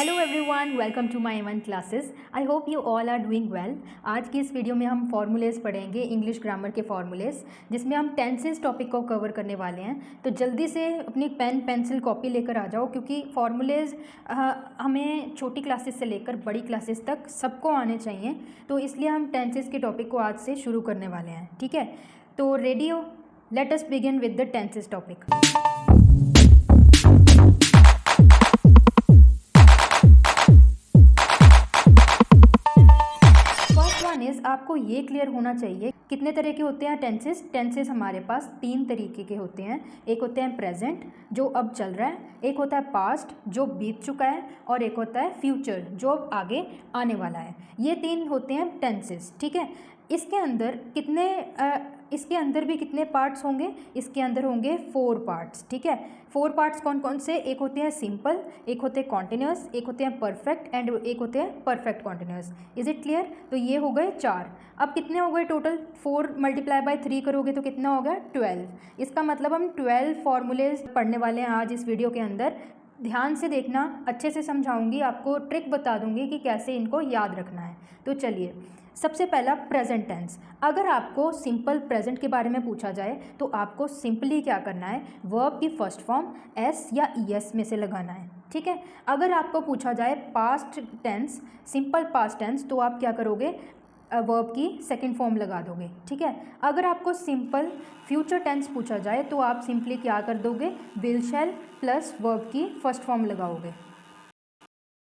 Hello everyone, welcome to my one classes. I hope you all are doing well. आज की इस video में हम फॉर्मूलेज पढ़ेंगे, इंग्लिश ग्रामर के फॉर्मूलेज, जिसमें हम टेंसेस टॉपिक को कवर करने वाले हैं। तो जल्दी से अपनी पेन पेंसिल कॉपी लेकर आ जाओ, क्योंकि फॉर्मूलेज हमें छोटी क्लासेस से लेकर बड़ी क्लासेस तक सबको आने चाहिए। तो इसलिए हम टेंसेस के टॉपिक को आज से शुरू करने वाले हैं। ठीक है, तो रेडी हो? Let us begin with the tenses topic. आपको ये क्लियर होना चाहिए कितने तरह के होते हैं टेंसेस। टेंसेस हमारे पास तीन तरीके के होते हैं। एक होते हैं प्रेजेंट, जो अब चल रहा है, एक होता है पास्ट, जो बीत चुका है, और एक होता है फ्यूचर, जो अब आगे आने वाला है। ये तीन होते हैं टेंसेस। ठीक है, इसके अंदर भी कितने पार्ट्स होंगे? इसके अंदर होंगे 4 पार्ट्स। ठीक है, 4 पार्ट्स कौन कौन से? एक होते हैं सिंपल, एक होते हैं कॉन्टिन्यूस, एक होते हैं परफेक्ट एंड एक होते हैं perfect continuous. Is it clear? तो ये हो गए 4। अब कितने हो गए टोटल? 4 मल्टीप्लाई बाय 3 करोगे तो कितना हो गया? 12। इसका मतलब हम 12 फॉर्मूलेज पढ़ने वाले हैं आज इस वीडियो के अंदर। ध्यान से देखना, अच्छे से समझाऊंगी, आपको ट्रिक बता दूंगी कि कैसे इनको याद रखना है। तो चलिए, सबसे पहला प्रेजेंट टेंस। अगर आपको सिंपल प्रेजेंट के बारे में पूछा जाए तो आपको सिंपली क्या करना है? वर्ब की फर्स्ट फॉर्म एस या ईएस में से लगाना है। ठीक है, अगर आपको पूछा जाए past tense, simple past tense, तो आप क्या करोगे? वर्ब की सेकंड फॉर्म लगा दोगे। ठीक है, अगर आपको सिंपल फ्यूचर टेंस पूछा जाए तो आप सिंपली क्या कर दोगे? विल शैल प्लस वर्ब की फर्स्ट फॉर्म लगाओगे।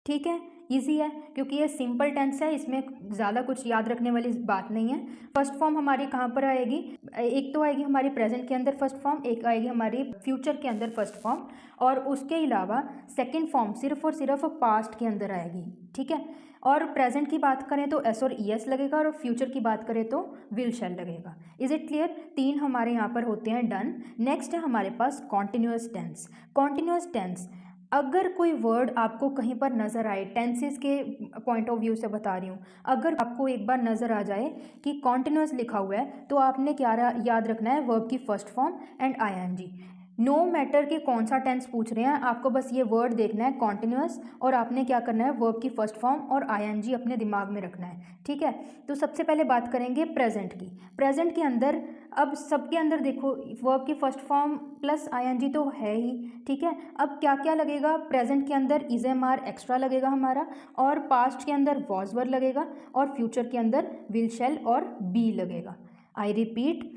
ठीक है, इजी है, क्योंकि ये सिंपल टेंस है, इसमें ज़्यादा कुछ याद रखने वाली बात नहीं है। फर्स्ट फॉर्म हमारी कहाँ पर आएगी? एक तो आएगी हमारी प्रेजेंट के अंदर फर्स्ट फॉर्म, एक आएगी हमारी फ्यूचर के अंदर फर्स्ट फॉर्म, और उसके अलावा सेकंड फॉर्म सिर्फ और सिर्फ पास्ट के अंदर आएगी। ठीक है, और प्रेजेंट की बात करें तो एस और ईएस लगेगा, और फ्यूचर की बात करें तो विल शैल लगेगा। Is it clear? 3 हमारे यहाँ पर होते हैं डन। नेक्स्ट है हमारे पास कॉन्टिन्यूस टेंस। कॉन्टिन्यूस टेंस, अगर कोई वर्ड आपको कहीं पर नज़र आए, टेंसेस के पॉइंट ऑफ व्यू से बता रही हूँ, अगर आपको एक बार नज़र आ जाए कि कॉन्टिन्यूस लिखा हुआ है तो आपने क्या याद रखना है? वर्ब की first form and ING. No matter कि कौन सा टेंस पूछ रहे हैं, आपको बस ये वर्ड देखना है कॉन्टिन्यूस, और आपने क्या करना है? वर्ब की फर्स्ट फॉर्म और आईएनजी अपने दिमाग में रखना है। ठीक है, तो सबसे पहले बात करेंगे प्रेजेंट की। प्रेजेंट के अंदर अब सबके अंदर देखो, वर्ब की फर्स्ट फॉर्म प्लस आईएनजी तो है ही। ठीक है, अब क्या क्या लगेगा? प्रेजेंट के अंदर इज एम आर एक्स्ट्रा लगेगा हमारा, और पास्ट के अंदर वॉज वर लगेगा, और फ्यूचर के अंदर विल शैल और बी लगेगा। आई रिपीट,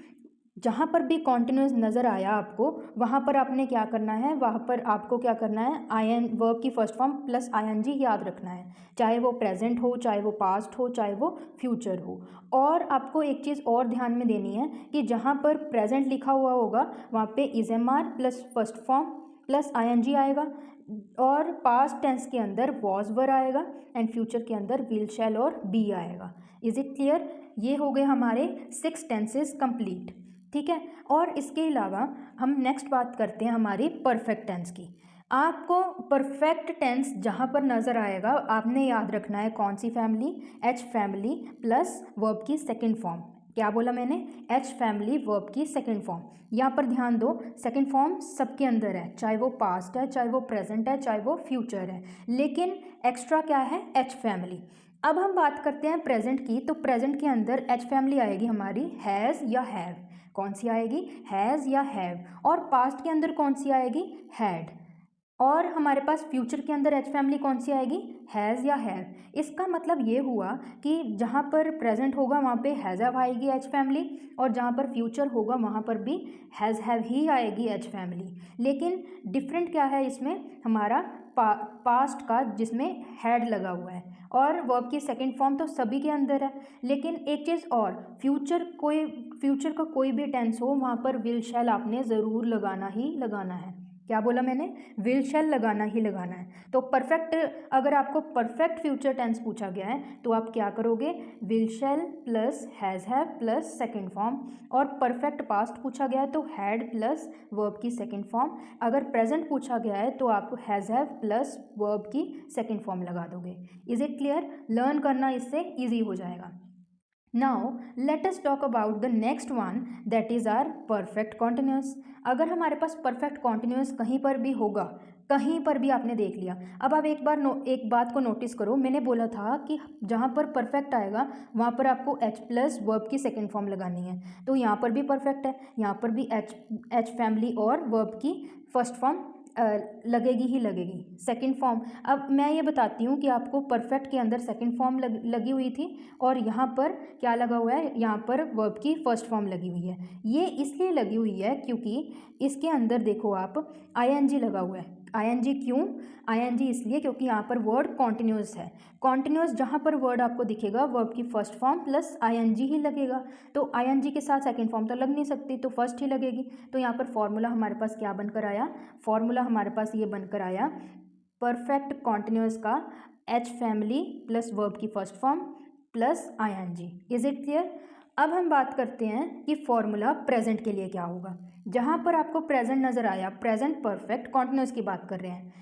जहाँ पर भी कॉन्टिन्यूस नज़र आया आपको, वहाँ पर आपने क्या करना है? वहाँ पर आपको क्या करना है? वर्ब की फर्स्ट फॉर्म प्लस आईएनजी याद रखना है, चाहे वो प्रेजेंट हो, चाहे वो पास्ट हो, चाहे वो फ्यूचर हो। और आपको एक चीज़ और ध्यान में देनी है कि जहाँ पर प्रेजेंट लिखा हुआ होगा वहाँ पे is am are plus first form plus ING आएगा, और पास्ट टेंस के अंदर वॉज वर आएगा, एंड फ्यूचर के अंदर विल शैल और बी आएगा। Is it clear? ये हो गए हमारे 6 टेंसेस कंप्लीट। ठीक है, और इसके अलावा हम नेक्स्ट बात करते हैं हमारी परफेक्ट टेंस की। आपको परफेक्ट टेंस जहाँ पर नज़र आएगा आपने याद रखना है कौन सी family? H family plus verb की सेकंड फॉर्म। क्या बोला मैंने? एच फैमिली वर्ब की सेकंड फॉर्म। यहाँ पर ध्यान दो, सेकंड फॉर्म सबके अंदर है, चाहे वो पास्ट है, चाहे वो प्रेजेंट है, चाहे वो फ्यूचर है, लेकिन एक्स्ट्रा क्या है? H family. अब हम बात करते हैं प्रेजेंट की, तो प्रेजेंट के अंदर एच फैमिली आएगी हमारी हैज़ या हैव। कौन सी आएगी? हैज़ या हैव। और पास्ट के अंदर कौन सी आएगी? हैड। और हमारे पास फ्यूचर के अंदर एच फैमिली कौन सी आएगी? हैज़ या हैव। इसका मतलब ये हुआ कि जहाँ पर प्रेजेंट होगा वहाँ पे हैज़ हैव आएगी एच फैमिली, और जहाँ पर फ्यूचर होगा वहाँ पर भी हैज़ हैव ही आएगी एच फैमिली। लेकिन डिफरेंट क्या है इसमें? हमारा पास्ट का, जिसमें हैड लगा हुआ है, और वर्ब की सेकंड फॉर्म तो सभी के अंदर है। लेकिन एक चीज़ और, फ्यूचर का कोई भी टेंस हो वहाँ पर विल शैल आपने ज़रूर लगाना ही लगाना है। क्या बोला मैंने? विल शैल लगाना ही लगाना है। तो परफेक्ट, अगर आपको परफेक्ट फ्यूचर टेंस पूछा गया है तो आप क्या करोगे? Will shall plus has have plus second form. और परफेक्ट पास्ट पूछा गया है तो हैड प्लस वर्ब की सेकंड फॉर्म। अगर प्रेजेंट पूछा गया है तो आप हैज़ हैव प्लस वर्ब की सेकंड फॉर्म लगा दोगे। Is it clear? लर्न करना इससे ईजी हो जाएगा। Now let us talk about the next one, that is our perfect continuous। अगर हमारे पास perfect continuous कहीं पर भी होगा कहीं पर भी आपने देख लिया। अब आप एक बात को नोटिस करो, मैंने बोला था कि जहाँ पर परफेक्ट आएगा वहाँ पर आपको एच प्लस वर्ब की सेकेंड फॉर्म लगानी है। तो यहाँ पर भी परफेक्ट है, यहाँ पर भी एच फैमिली और वर्ब की फर्स्ट फॉर्म लगेगी ही लगेगी, सेकंड फॉर्म। अब मैं ये बताती हूँ कि आपको परफेक्ट के अंदर सेकंड फॉर्म लगी हुई थी और यहाँ पर क्या लगा हुआ है, यहाँ पर वर्ब की फर्स्ट फॉर्म लगी हुई है। ये इसलिए लगी हुई है क्योंकि इसके अंदर देखो आप आईएनजी लगा हुआ है। आईएनजी क्यों? आईएनजी इसलिए क्योंकि यहाँ पर वर्ड कॉन्टिन्यूस है। कॉन्टिन्यूस जहाँ पर वर्ड आपको दिखेगा वर्ब की फर्स्ट फॉर्म प्लस आईएनजी ही लगेगा। तो आईएनजी के साथ सेकंड फॉर्म तो लग नहीं सकती, तो फर्स्ट ही लगेगी। तो यहाँ पर फॉर्मूला हमारे पास क्या बनकर आया? फॉर्मूला हमारे पास ये बनकर आया परफेक्ट कॉन्टिन्यूस का एच फैमिली प्लस वर्ब की first form plus ING. Is it clear? अब हम बात करते हैं कि फॉर्मूला प्रेजेंट के लिए क्या होगा। जहाँ पर आपको प्रेजेंट नज़र आया, प्रेजेंट परफेक्ट कॉन्टिन्यूस की बात कर रहे हैं,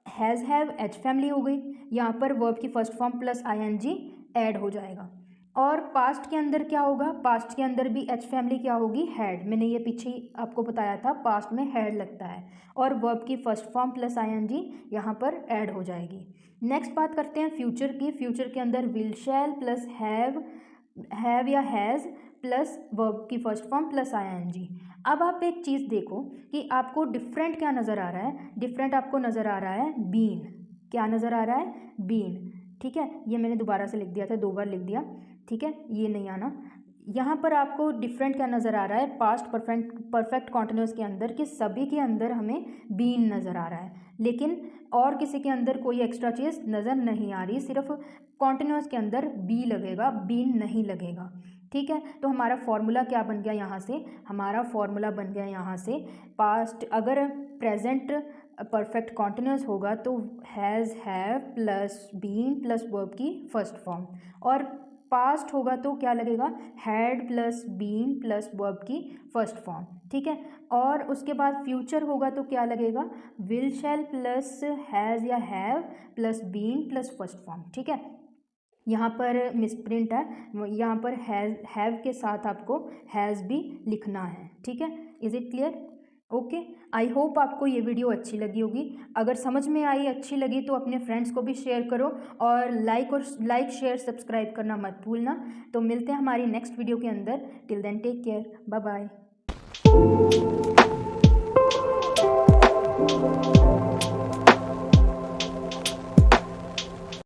हैज़ हैव एच फैमिली हो गई, यहाँ पर वर्ब की first form plus ING add हो जाएगा। और पास्ट के अंदर क्या होगा? पास्ट के अंदर भी एच फैमिली क्या होगी? हैड। मैंने ये पीछे आपको बताया था, पास्ट में हैड लगता है और वर्ब की फर्स्ट फॉर्म प्लस आईएनजी यहाँ पर ऐड हो जाएगी। नेक्स्ट बात करते हैं फ्यूचर की। फ्यूचर के अंदर विल शैल प्लस हैव या हैज़ प्लस वर्ब की फर्स्ट फॉर्म प्लस आईएनजी। अब आप एक चीज़ देखो कि आपको डिफरेंट क्या नज़र आ रहा है? डिफरेंट आपको नज़र आ रहा है बीन। क्या नज़र आ रहा है? बीन। ठीक है, ये मैंने दोबारा से लिख दिया था, 2 बार लिख दिया। ठीक है, ये नहीं आना। यहाँ पर आपको डिफरेंट क्या नज़र आ रहा है? पास्ट परफेक्ट कॉन्टिन्यूस के अंदर कि सभी के अंदर हमें बीन नज़र आ रहा है, लेकिन और किसी के अंदर कोई एक्स्ट्रा चीज़ नज़र नहीं आ रही, सिर्फ कॉन्टिन्यूस के अंदर बी लगेगा, बीन नहीं लगेगा। ठीक है, तो हमारा फॉर्मूला क्या बन गया यहाँ से? हमारा फॉर्मूला बन गया यहाँ से पास्ट, अगर प्रेजेंट परफेक्ट कॉन्टिन्यूस होगा तो has have plus been plus verb की फर्स्ट फॉर्म, और पास्ट होगा तो क्या लगेगा? Had plus been plus verb की फर्स्ट फॉर्म। ठीक है, और उसके बाद फ्यूचर होगा तो क्या लगेगा? विल शैल प्लस हैज़ या have plus been plus first form. ठीक है, यहाँ पर मिसप्रिंट है, यहाँ पर हैव के साथ आपको हैज़ भी लिखना है। ठीक है, is it clear? Okay, I hope आपको ये वीडियो अच्छी लगी होगी। अगर समझ में आई, अच्छी लगी तो अपने फ्रेंड्स को भी शेयर करो और लाइक शेयर सब्सक्राइब करना मत भूलना। तो मिलते हैं हमारी नेक्स्ट वीडियो के अंदर। Till then take care, bye bye.